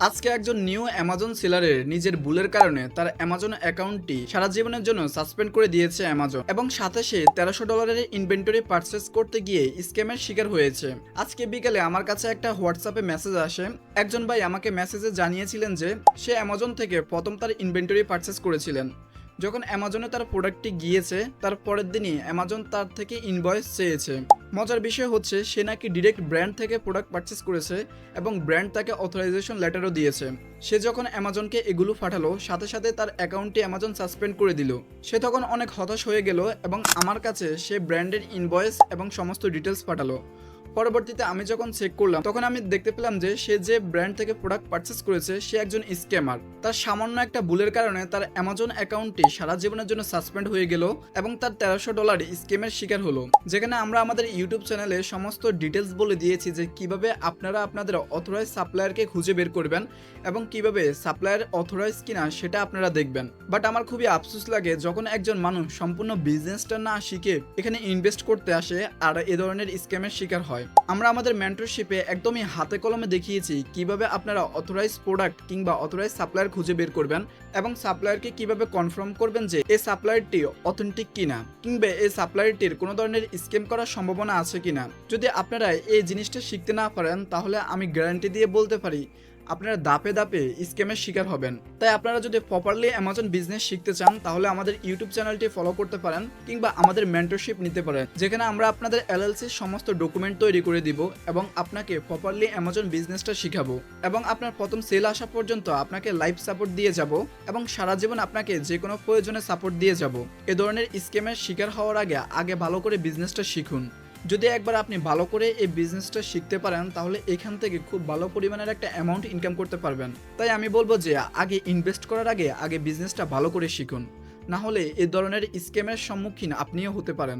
আজকে একজন new Amazon সেলারের নিজের ভুলের কারণে তার অ্যামাজন অ্যাকাউন্টটি সারা জীবনের জন্য সাসপেন্ড করে দিয়েছে অ্যামাজন এবং সাথে সে $1300 ইনভেন্টরি পারচেস করতে গিয়ে স্ক্যামের শিকার হয়েছে। আজকে বিকেলে আমার কাছে একটা হোয়াটসঅ্যাপে মেসেজ আসে। একজন ভাই আমাকে মেসেজে জানিয়েছিলেন যে সে অ্যামাজন থেকে প্রথম তার ইনভেন্টরি পারচেস করেছিলেন। যখন অ্যামাজনে তার প্রোডাক্টটি গিয়েছে তার পরের দিনই অ্যামাজন তার থেকে ইনভয়েস চেয়েছে। মজার বিষয় হচ্ছে সে নাকি ডিরেক্ট ব্র্যান্ড থেকে প্রোডাক্ট পারচেস করেছে এবং ব্র্যান্ড তাকে অথরাইজেশন লেটারও দিয়েছে। সে যখন অ্যামাজনকে এগুলো পাঠালো সাথে সাথে তার অ্যাকাউন্টটি অ্যামাজন সাসপেন্ড করে দিল। সে তখন অনেক হতাশ হয়ে গেল এবং আমার কাছে সে ব্র্যান্ডের ইনভয়েস এবং সমস্ত ডিটেলস পাঠালো। পরবর্তীতে আমি যখন চেক করলাম তখন আমি দেখতে পেলাম যে সে যে ব্র্যান্ড থেকে প্রোডাক্ট পারচেস করেছে সে একজন স্ক্যামার। তার সামান্য একটা ভুলের কারণে তার অ্যামাজন অ্যাকাউন্টটি সারা জীবনের জন্য সাসপেন্ড হয়ে গেল এবং তার $1300 স্ক্যামের শিকার হলো। যেখানে আমরা আমাদের ইউটিউব চ্যানেলে সমস্ত ডিটেলস বলে দিয়েছি যে কিভাবে আপনারা আপনাদের অথরাইজ সাপ্লায়ারকে খুঁজে বের করবেন এবং কিভাবে সাপ্লায়ার অথরাইজ কিনা সেটা আপনারা দেখবেন। বাট আমার খুবই আফসোস লাগে যখন একজন মানুষ সম্পূর্ণ বিজনেসটা না শিখে এখানে ইনভেস্ট করতে আসে আর এ ধরনের স্ক্যামের শিকার হয়। আমরা আমাদের মেন্টরশিপে একদমই হাতে কলমে দেখিয়েছি কিভাবে আপনারা অথরাইজ প্রোডাক্ট কিংবা অথরাইজ সাপ্লায়ার খুঁজে বের করবেন এবং সাপ্লায়ারকে কিভাবে কনফার্ম করবেন যে এই সাপ্লায়ারটি অথেন্টিক কিনা কিংবা এই সাপ্লায়ারটির কোনো ধরনের স্ক্যাম করার সম্ভাবনা আছে কিনা। যদি আপনারা এই জিনিসটা শিখতে না পারেন তাহলে আমি গ্যারান্টি দিয়ে বলতে পারি আপনারা ধাপে ধাপে স্ক্যামের শিকার হবেন। তাই আপনারা যদি প্রপারলি অ্যামাজন বিজনেস শিখতে চান তাহলে আমাদের ইউটিউব চ্যানেলটি ফলো করতে পারেন কিংবা আমাদের মেন্টরশিপ নিতে পারেন, যেখানে আমরা আপনাদের এলএলসির সমস্ত ডকুমেন্ট তৈরি করে দিব এবং আপনাকে প্রপারলি অ্যামাজন বিজনেসটা শিখাবো এবং আপনার প্রথম সেল আসা পর্যন্ত আপনাকে লাইভ সাপোর্ট দিয়ে যাব এবং সারা জীবন আপনাকে যে কোনো প্রয়োজনে সাপোর্ট দিয়ে যাব। এ ধরনের স্ক্যামের শিকার হওয়ার আগে ভালো করে বিজনেসটা শিখুন। যদি একবার আপনি ভালো করে এই বিজনেসটা শিখতে পারেন তাহলে এখান থেকে খুব ভালো পরিমাণের একটা অ্যামাউন্ট ইনকাম করতে পারবেন। তাই আমি বলবো যে আগে ইনভেস্ট করার আগে বিজনেসটা ভালো করে শিখুন, না হলে এই ধরনের স্ক্যামের সম্মুখীন আপনিও হতে পারেন।